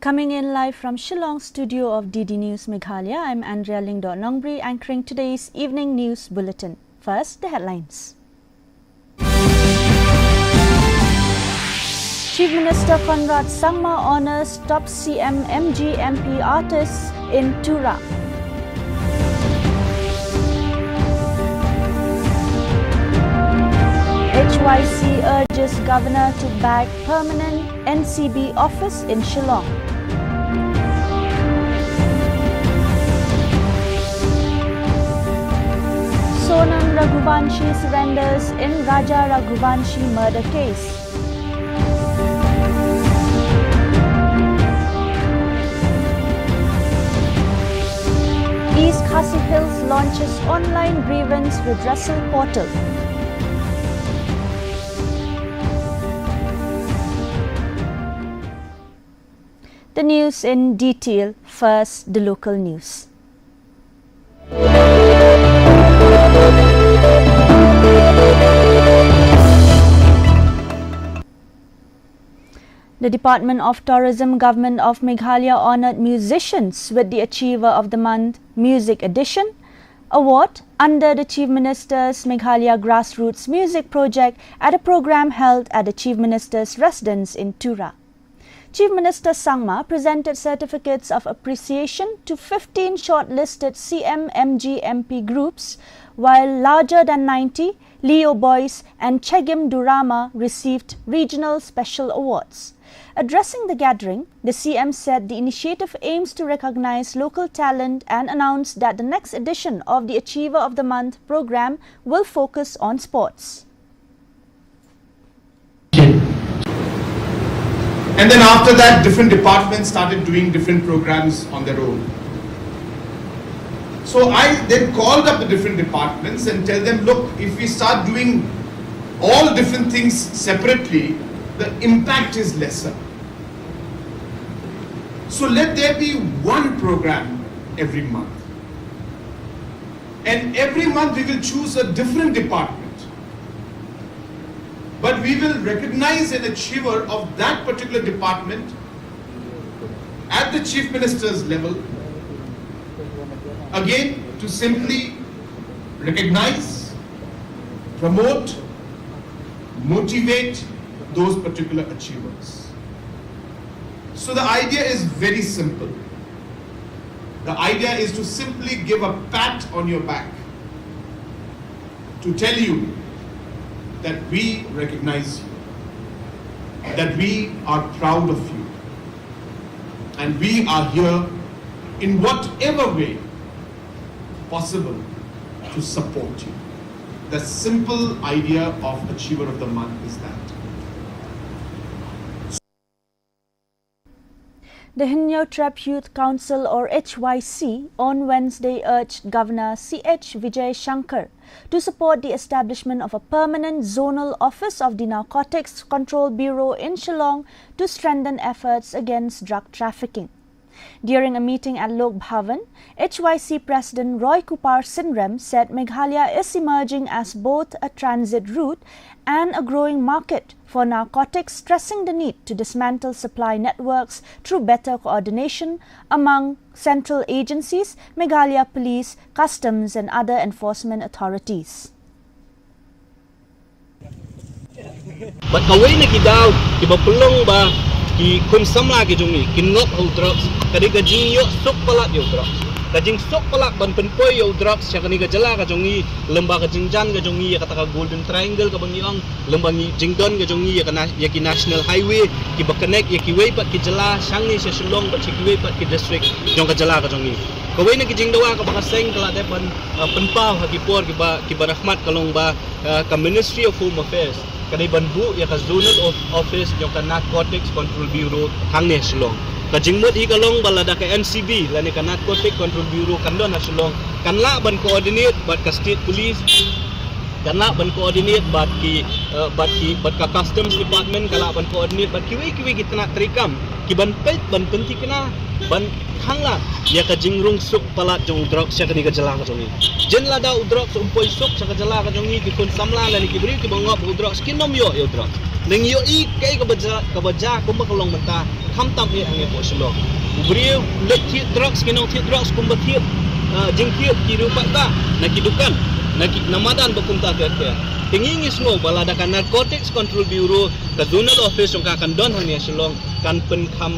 Coming in live from Shillong studio of DD News Meghalaya, I'm Andrea Lingdor-Nongbri anchoring today's evening news bulletin. First, the headlines. Chief Minister Conrad Sangma honors top CM MG MP artists in Tura. HYC urges Governor to bag permanent NCB office in Shillong. Sonam Raghuvanshi surrenders in Raja Raghuvanshi murder case. East Khasi Hills launches online grievance redressal portal. The news in detail. First, the local news. The Department of Tourism Government of Meghalaya honoured musicians with the Achiever of the Month Music Edition award under the Chief Minister's Meghalaya Grassroots Music Project at a program held at the Chief Minister's residence in Tura. Chief Minister Sangma presented certificates of appreciation to 15 shortlisted CM-MG MP groups, while larger than 90 Leo Boys and Chegim Durama received regional special awards. Addressing the gathering, the CM said the initiative aims to recognize local talent and announced that the next edition of the Achiever of the Month program will focus on sports. And then after that, different departments started doing different programs on their own. So I then called up the different departments and tell them, look, if we start doing all different things separately, the impact is lesser. So let there be one program every month. And every month we will choose a different department. But we will recognize an achiever of that particular department at the Chief Minister's level, again to simply recognize, promote, motivate those particular achievers. So the idea is very simple. The idea is to simply give a pat on your back to tell you that we recognize you, that we are proud of you, and we are here in whatever way possible to support you. The simple idea of Achiever of the Month is that. The Hinyo Trap Youth Council or HYC on Wednesday urged Governor C.H. Vijay Shankar to support the establishment of a permanent zonal office of the Narcotics Control Bureau in Shillong to strengthen efforts against drug trafficking. During a meeting at Lok Bhavan, HYC President Roy Kupar Sinrem said Meghalaya is emerging as both a transit route and a growing market for narcotics, stressing the need to dismantle supply networks through better coordination among central agencies, Meghalaya Police, Customs and other enforcement authorities. But kaway na kidaw, kiba pulong ba ki kun samla ki jungi kinok ho drugs kadi ka jingyo sok pala yo drugs kajing sok pala ban penpoy yo drugs siya kani ka jala ka jungi lembah ka jingjan ka jungi ya kata ka golden triangle ka bangiang lembah ni jingdon ka jungi ya ki national highway ki ba connect ya ki way pat ki jala sangi sa Shillong pat ki way pat ki district jong ka jala ka jungi kaway na ki jingdawa ka baka seng kala de ban penpaw ha ki por ki ba rahmat kalong ba ka Ministry of Home Affairs kanay banbu ya ka zonal office yung ka Narcotics Control Bureau hang ni Shillong kajingmut ikalong balada ka NCB lani ka Narcotics Control Bureau kandon na Shillong kanla ban coordinate bat ka state police kanla ban coordinate bat ka customs department kala ban coordinate bat kiwi kita nak terikam kiban pet ban penti kena ban hangla ya ka jingrung suk palat jong drug siya kani ka jala ka jongi jen lada udrok umpoy suk sa ka jala ka jongi ki kun samla lani ki bri ki bangop udrok skinom yo drug Neng yo I kay kabaja kumbakalong menta kamtam I ang po silo. Ubrio let drugs kinong drugs kumbatia jengkiat kirupat ta nakidukan namadan bakumta tete. Tingingis mo balada kan Narcotics Control Bureau ka zonal office yung kakandon hanya silong kan penkam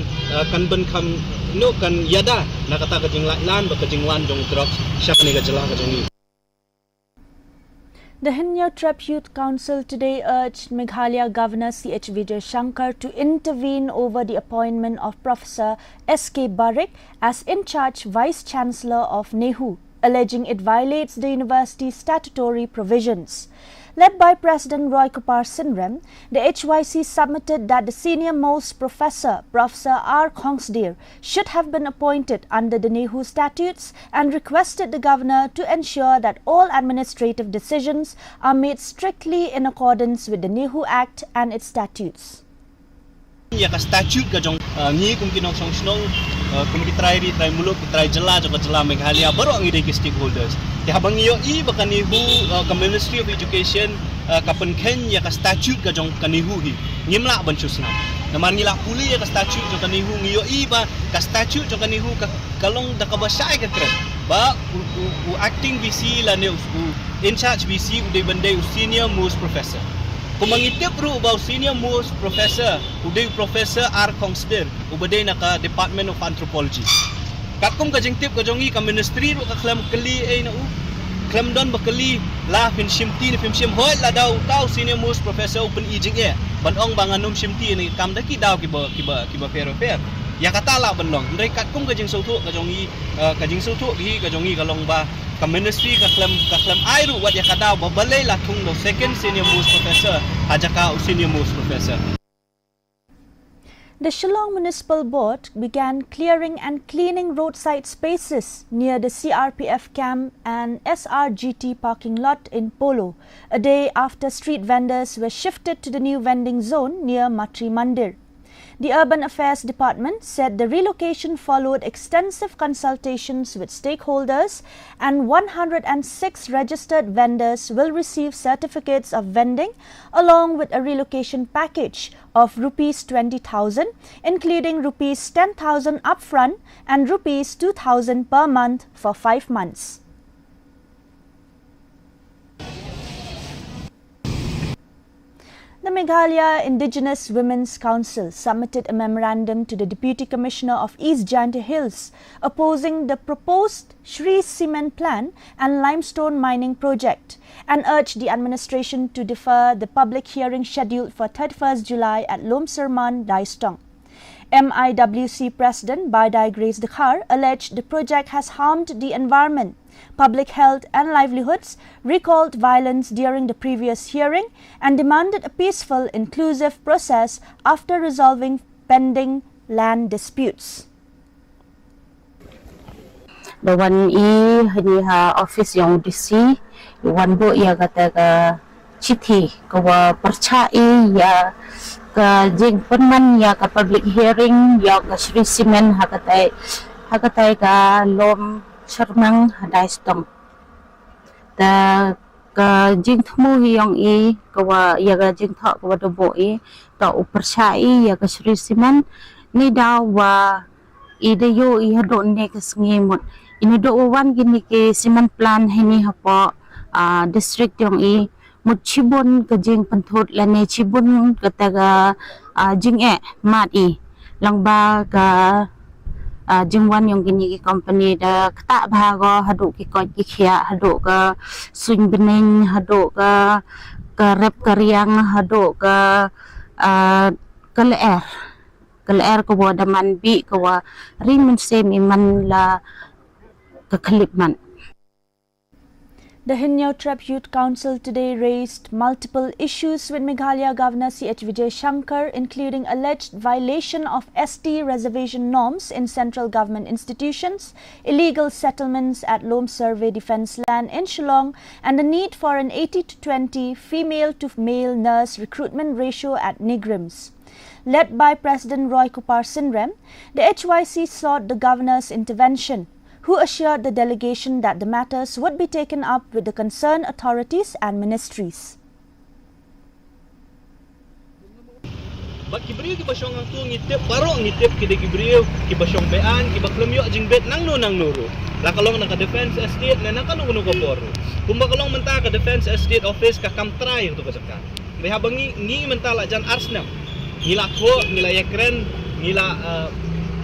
no kan yada nakata ka jinglan ba ka jingwan jong drugs siya ni ka jela ka jongi. The Hinyo Tribute Council today urged Meghalaya Governor C.H. Vijay Shankar to intervene over the appointment of Professor S.K. Barik as in-charge Vice-Chancellor of NEHU, alleging it violates the university's statutory provisions. Led by President Roy Kumar Sinrem, the HYC submitted that the senior-most professor, Professor R. Khongsdir, should have been appointed under the NEHU statutes and requested the governor to ensure that all administrative decisions are made strictly in accordance with the NEHU Act and its statutes. Ya ka statute ka jong ni kung kinong song kung try muluk try jela Meghalaya baru ang ide stakeholders ti habang iyo I baka NEHU ka Ministry of Education ka penken ya ka statute ka jong NEHU hi ngimla ban chusna naman nila puli ya ka statute jong NEHU ngiyo I ba ka statute jong NEHU ka kalong da ka basay ka kre ba acting VC la ne in charge VC uday banday senior most professor. Kung mangitip ro about senior most professor, uday Professor R. Khongsdir, ubaday naka Department of Anthropology. Kakong kajing tip kajongi ka ministry ro ka klam kali ay na klam don bakali la fin shimti ni shim hoy la daw tao senior most professor open ijing banong banganum shimti ni kam daki daw kiba pero ya katala banlong ndai kakong kajing sautu kajongi hi kajongi kalong ba ka ministry ka klam airu wat ya kadaw babalay la tung do second senior most professor ajaka senior most professor. The Shillong Municipal Board began clearing and cleaning roadside spaces near the CRPF camp and SRGT parking lot in Polo, a day after street vendors were shifted to the new vending zone near Matri Mandir. The Urban Affairs Department said the relocation followed extensive consultations with stakeholders, and 106 registered vendors will receive certificates of vending along with a relocation package of Rs 20,000, including Rs 10,000 upfront and Rs 2,000 per month for 5 months. The Meghalaya Indigenous Women's Council submitted a memorandum to the Deputy Commissioner of East Jaintia Hills opposing the proposed Shri Cement Plan and limestone mining project and urged the administration to defer the public hearing scheduled for 31st July at Lomserman, Daistong. MIWC President Baidai Grace Dakhar alleged the project has harmed the environment, public health and livelihoods, recalled violence during the previous hearing and demanded a peaceful, inclusive process after resolving pending land disputes. The one hanya office yang DC, one bo ia kata ke citi kawa percaya ya ke jing penman ya ke public hearing ya ke Shri Cement hakatai ke lom Sharmang Daistong. The jing thmu yang kawa ya ga jing thak kawa dobo ta upersai ya ka Shri Cement ni dawa ide yo hadon ne ka ngimut ini do wan gini ke cement plan hini hapo district yang mutchibun ka jing panthut lane chibun kataga jing mat lang ba ka jingwan yung gini company da kata bahago haduk ki ko kikhia haduk ka swing bening haduk ka rep karyang haduk ka kalaer ko wa daman bi ko wa rin sem iman la ka khalipman. The Hinyo Tribute Council today raised multiple issues with Meghalaya Governor C.H. Vijay Shankar, including alleged violation of ST reservation norms in central government institutions, illegal settlements at Lom Survey Defence Land in Shillong, and the need for an 80-20 female-to-male nurse recruitment ratio at Nigrims. Led by President Roy Kumar Sinrem, the HYC sought the Governor's intervention, who assured the delegation that the matters would be taken up with the concerned authorities and ministries. Bak kibriu ki basyong ang tu ngitip baro ngitip ki de kibriu ki basyong bean ki baklem yo jing bet nang no ro. La kalong naka defense estate na nakalong no kabor. Kung bakalong menta ka defense estate office ka kamtray to ka sakka. Reha bangi ngi menta la jan arsnam. Ngila ko ngila yakren ngila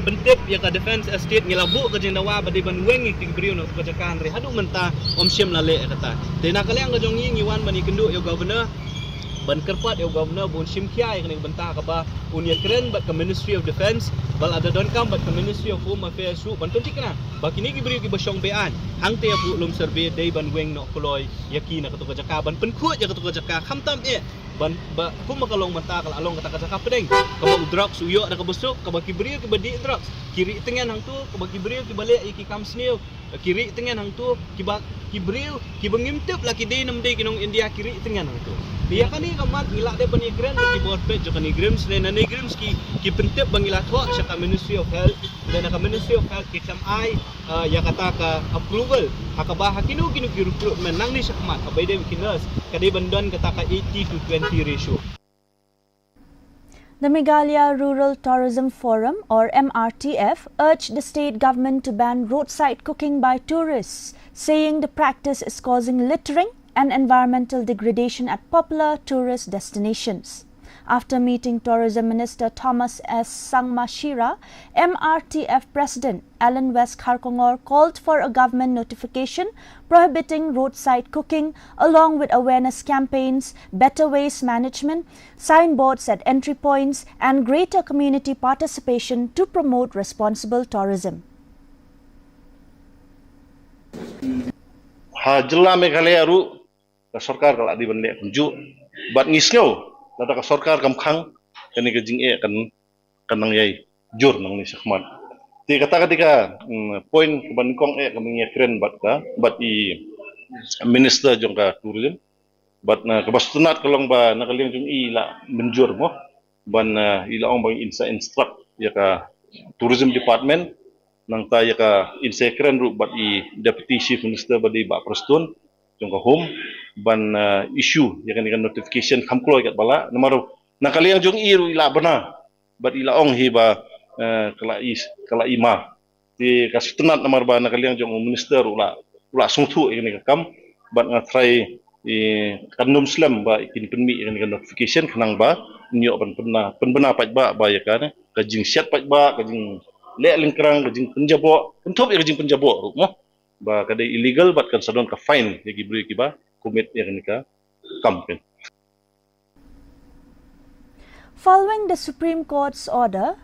pentip ya ka defense estate ngila bu ka jendawa badi ban wengi ki kibriu no ka sakka reha du menta om syem la le kata. De nakalang ka jong ngi wan bani kendu yo governor ban kerpat yo governor bon simkiai kene bentah ka ba unia keren bat ke Ministry of Defence bal ada don kam bat ke Ministry of Home Affairs su ban penting kena baki ni gibri ki basyong bean hang te bu lum survey dei ban weng no koloi yakina ka to ka jaka ban penkut ya ka to ka jaka khamtam e ban ba kum makalong mata kala along kata ka jaka pedeng ka ba drugs uyo ada ka busuk ka ba gibri ki badi drugs kiri tengen hang tu ka ba gibri ki bale ki kam sneu kiri tengen hang tu ki ba gibri ki bangimtep laki dei nam dei kinong India kiri tengen hang tu dia kan ni kamat ngilak dia bani grand di board page kan ni grims dan ni grims ki pentip bangila thok sa Ministry of Health dan ka Ministry of Health ki ai ya kata ka approval hakaba hakinu kinu ki recruitment nang ni sakmat abai dia kinas kadai bandon kata ka 80-20 ratio. The Meghalaya Rural Tourism Forum, or MRTF, urged the state government to ban roadside cooking by tourists, saying the practice is causing littering and environmental degradation at popular tourist destinations. After meeting Tourism Minister Thomas S. Sangmashira, MRTF President Alan West Kharkongor called for a government notification prohibiting roadside cooking along with awareness campaigns, better waste management, signboards at entry points and greater community participation to promote responsible tourism. Jela Meghalaya ru ka sarkar kala di banle kunju bat ngisnyo nata ka sarkar kamkhang kani ka jing e kanang yai jur nang ni sakmat ti kata ketika point ban kong e kaming kren bat i minister jong ka tourism bat na kabastunat kalong ba nakaling jong i la menjur mo ban ila ong bang instruct ya ka tourism department nang ta ya ka insekren ru bat i deputy chief minister badi ba prestun jong ka home ban issue ya kan notification kamkloy kat bala namaro nakaliang jong iru ila bana bat ila ong hi ba kala ima ti kastunat namar ba nakaliang jong minister ula sungthu ini kam bat nga try kanum slam ba ikin penmi ya kan notification kanang ba nyo ban penbena pat ba ya kan kajing siat pat ba kajing le lingkrang kajing penjabo pentup ya kajing penjabo mo ba kadai illegal bat kan sadon ka fine ya gibri ki ba commit ya ka campaign. Following the Supreme Court's order,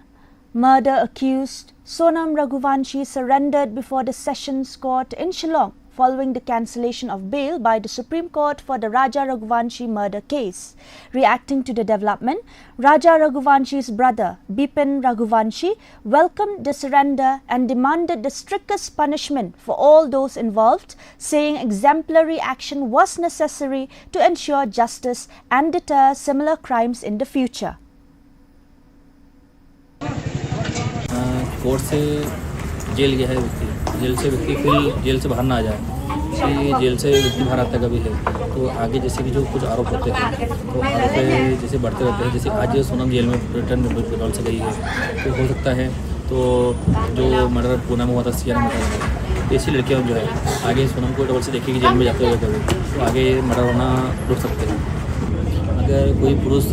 murder accused Sonam Raghuvanshi surrendered before the Sessions Court in Shillong following the cancellation of bail by the Supreme Court for the Raja Raghuvanshi murder case. Reacting to the development, Raja Raghuvanshi's brother, Bipin Raghuvanshi, welcomed the surrender and demanded the strictest punishment for all those involved, saying exemplary action was necessary to ensure justice and deter similar crimes in the future. Court से jail गया है व्यक्ति, jail से व्यक्ति फिर jail से बाहर ना आ जाए, कि जेल से व्यक्ति बाहर आता कभी है तो आगे जैसे कि जो कुछ आरोप होते हैं तो आरोप जैसे बढ़ते रहते हैं। जैसे आज सोनम जेल में रिटर्न पेट्रोल से गई है तो हो सकता है तो जो मर्डर पूना में हुआ था सियाना में ऐसी लड़कियाँ जो है आगे सोनम को डबल से देखेगी जेल में जाते हुए कभी तो आगे मर्डर होना रुक सकते हैं। अगर कोई पुरुष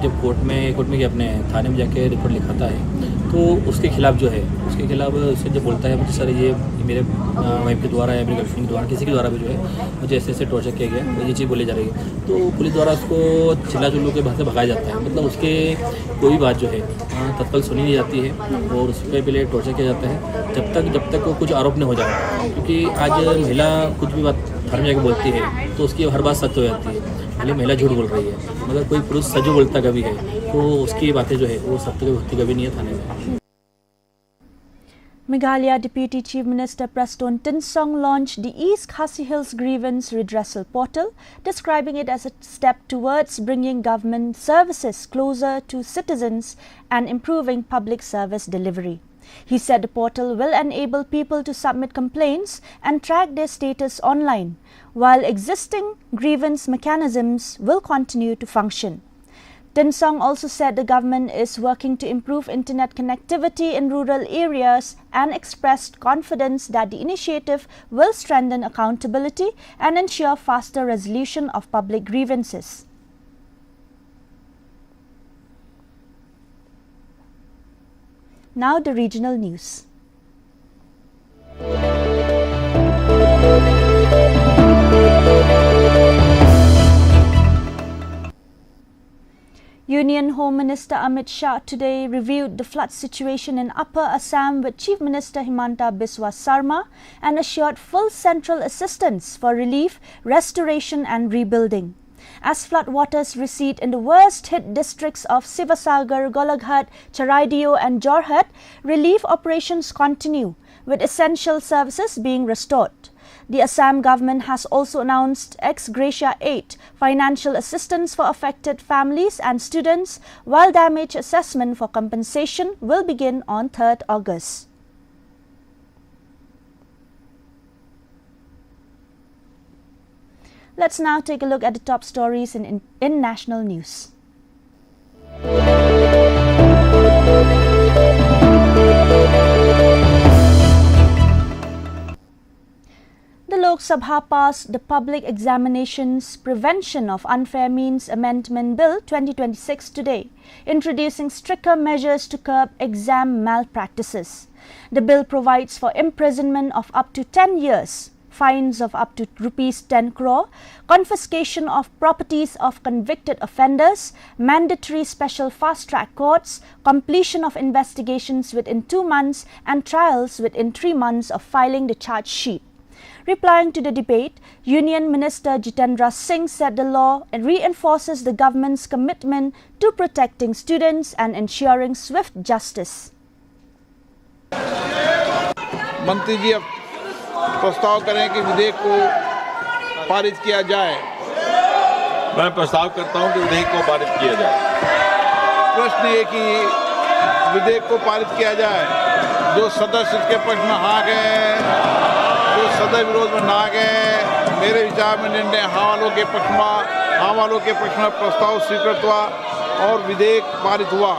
जब कोर्ट में अपने थाने में जाके रिपोर्ट लिखाता है तो उसके खिलाफ जो है उसके खिलाफ उससे जब बोलता है मुझे सर ये मेरे वाइफ के द्वारा या मेरे गर्लफ्रेंड के द्वारा किसी के द्वारा भी जो है मुझे ऐसे टॉर्चर किया गया तो ये चीज़ बोली जा रही है तो पुलिस द्वारा उसको चिल्ला चुल्लू के बाहर से भगाया जाता है। मतलब उसके कोई बात जो है तत्काल सुनी नहीं जाती है और उस पर पहले टॉर्चर किया जाता है जब तक वो कुछ आरोप नहीं हो जाए। क्योंकि आज महिला कुछ भी बात थाने में जाकर बोलती है तो उसकी हर बात सच हो जाती है, भले महिला झूठ बोल रही है मगर कोई पुरुष सच बोलता कभी है तो उसकी बातें जो है वो सत्य होती कभी नहीं है थाने में। Meghalaya Deputy Chief Minister Prastun Tinsong launched the East Khasi Hills Grievance Redressal Portal, describing it as a step towards bringing government services closer to citizens and improving public service delivery. He said the portal will enable people to submit complaints and track their status online, while existing grievance mechanisms will continue to function. Tensong also said the government is working to improve internet connectivity in rural areas and expressed confidence that the initiative will strengthen accountability and ensure faster resolution of public grievances. Now the regional news. Union Home Minister Amit Shah today reviewed the flood situation in Upper Assam with Chief Minister Himanta Biswa Sarma and assured full central assistance for relief, restoration and rebuilding. As floodwaters recede in the worst-hit districts of Sivasagar, Golaghat, Charaideo and Jorhat, relief operations continue, with essential services being restored. The Assam government has also announced ex gratia aid, financial assistance for affected families and students, while damage assessment for compensation will begin on 3rd August. Let's now take a look at the top stories in national news. The Lok Sabha passed the Public Examinations Prevention of Unfair Means Amendment Bill 2026 today, introducing stricter measures to curb exam malpractices. The bill provides for imprisonment of up to 10 years, fines of up to Rs 10 crore, confiscation of properties of convicted offenders, mandatory special fast-track courts, completion of investigations within 2 months and trials within 3 months of filing the charge sheet. Replying to the debate, Union Minister Jitendra Singh said the law reinforces the government's commitment to protecting students and ensuring swift justice. मंत्री जी अब प्रस्ताव करें कि विधेयक को पारित किया जाए। मैं प्रस्ताव करता हूं कि विधेयक को पारित किया जाए। प्रश्न ये कि विधेयक को पारित किया जाए। जो सदस्य इसके पक्ष में हाँ गए, जो सदस्य विरोध में ना गए, मेरे विचार में निर्णय हाँ वालों के पक्ष में प्रस्ताव स्वीकृत हुआ और विधेयक पारित हुआ।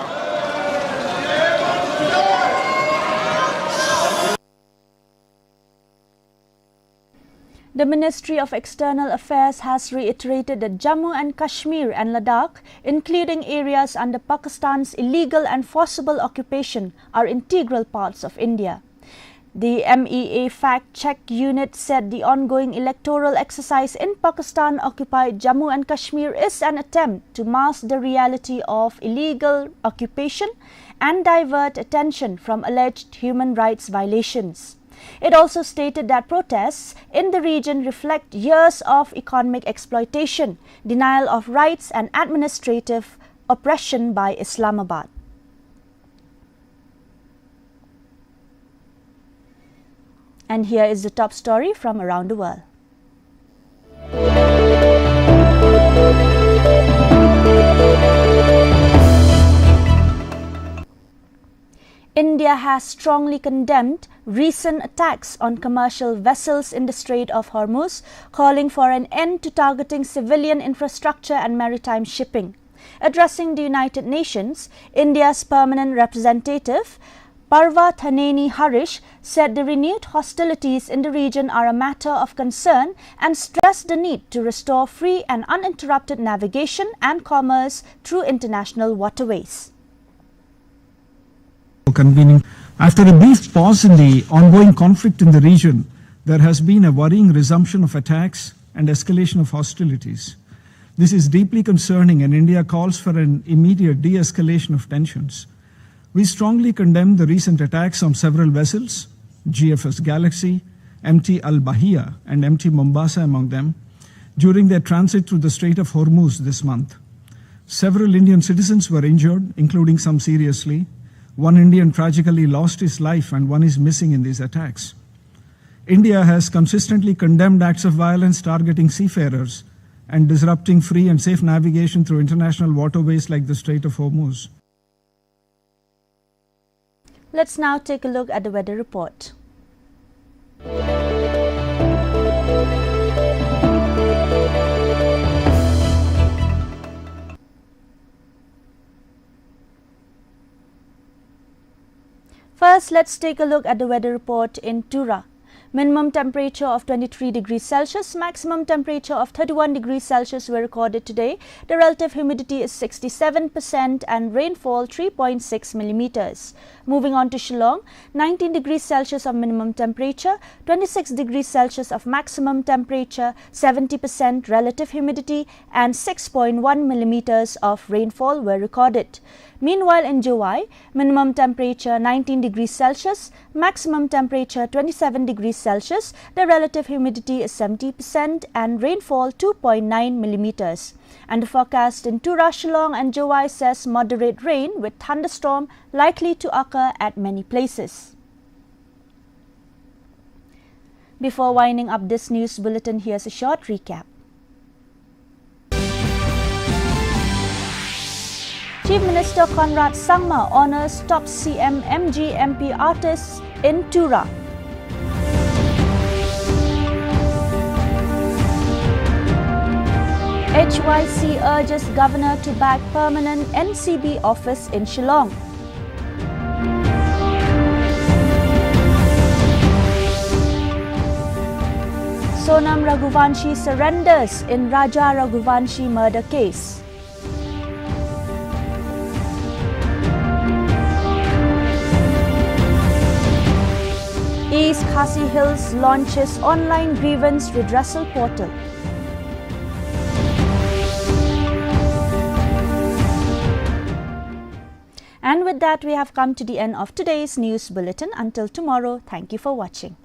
The Ministry of External Affairs has reiterated that Jammu and Kashmir and Ladakh, including areas under Pakistan's illegal and forcible occupation, are integral parts of India. The MEA fact-check unit said the ongoing electoral exercise in Pakistan-occupied Jammu and Kashmir is an attempt to mask the reality of illegal occupation and divert attention from alleged human rights violations. It also stated that protests in the region reflect years of economic exploitation, denial of rights and administrative oppression by Islamabad. And here is the top story from around the world. India has strongly condemned recent attacks on commercial vessels in the Strait of Hormuz, calling for an end to targeting civilian infrastructure and maritime shipping. Addressing the United Nations, India's permanent representative, Parva Thaneni Harish, said the renewed hostilities in the region are a matter of concern and stressed the need to restore free and uninterrupted navigation and commerce through international waterways. Convening. After a brief pause in the ongoing conflict in the region, there has been a worrying resumption of attacks and escalation of hostilities. This is deeply concerning, and India calls for an immediate de-escalation of tensions. We strongly condemn the recent attacks on several vessels, GFS Galaxy, MT Al Bahia and MT Mombasa among them, during their transit through the Strait of Hormuz this month. Several Indian citizens were injured, including some seriously. One Indian tragically lost his life and one is missing in these attacks. India has consistently condemned acts of violence targeting seafarers and disrupting free and safe navigation through international waterways like the Strait of Hormuz. Let's now take a look at the weather report. First, let's take a look at the weather report in Tura. Minimum temperature of 23 degrees Celsius, maximum temperature of 31 degrees Celsius were recorded today. The relative humidity is 67% and rainfall 3.6 millimeters. Moving on to Shillong, 19 degrees Celsius of minimum temperature, 26 degrees Celsius of maximum temperature, 70% relative humidity and 6.1 millimeters of rainfall were recorded. Meanwhile, in July, minimum temperature 19 degrees Celsius, maximum temperature 27 degrees Celsius, the relative humidity is 70% and rainfall 2.9 millimeters. And the forecast in Tura, Shillong and July says moderate rain with thunderstorm likely to occur at many places. Before winding up this news bulletin, here's a short recap. Chief Minister Conrad Sangma honors top CM MG MP artists in Tura. HYC urges Governor to back permanent NCB office in Shillong. Sonam Raghuvanshi surrenders in Raja Raghuvanshi murder case. East Khasi Hills launches online grievance redressal portal. And with that, we have come to the end of today's news bulletin. Until tomorrow, thank you for watching.